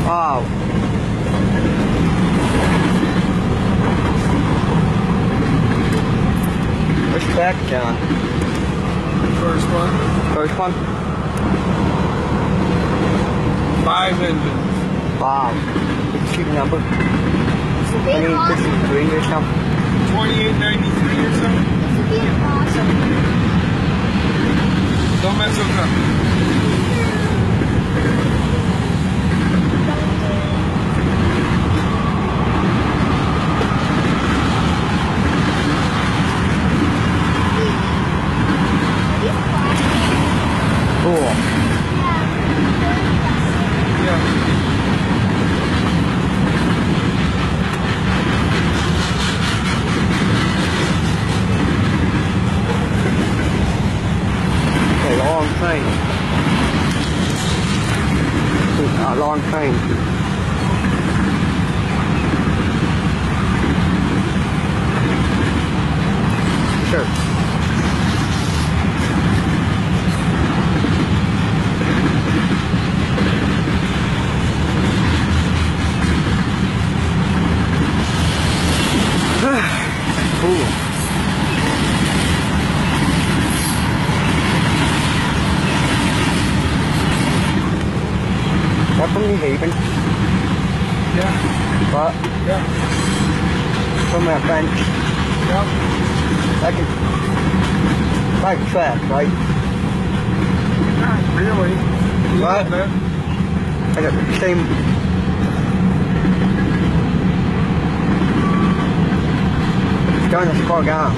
Wow. Which back, John? First one. First one? 5 engines. Wow. Did you see the number? 2053 or something? 2893 or something. Don't mess with them. Cool. Yeah. A long train. A long train. Sure. Ooh. That from New Haven? Yeah. What? Yeah. From that bench? Yeah. Like track, right? Not really. A What? little bit. I got the same. Starting to slow down.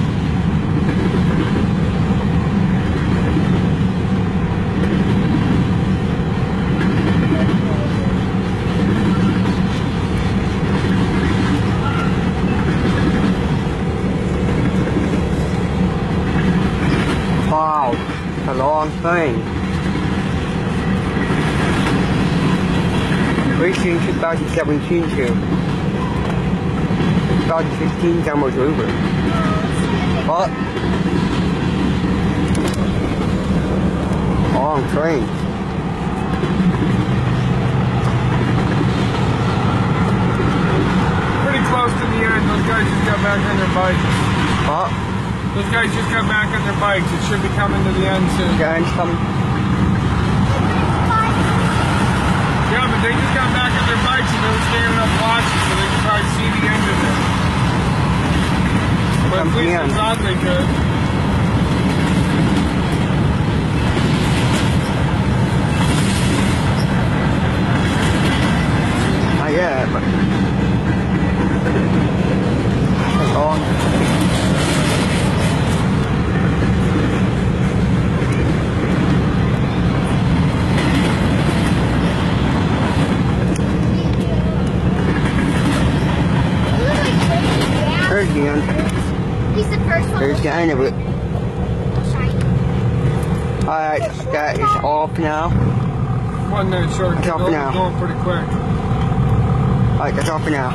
Wow, it's a long thing. Racing 2017 too. 2016 is almost over. What? Long train. Pretty close to the end. Those guys just got back on their bikes. What? Those guys just got back on their bikes. It should be coming to the end soon. Getting some. Yeah, but they just got back on their bikes and they were standing up watching, so they could probably see the end of it. But at least they thought they could. Not yet, but. It's long. There's the end. He's the first one. There's the end of it. Shiny. Alright, that is off now. 1 minute short. It's up Going now. pretty quick. Alright, that's off for now.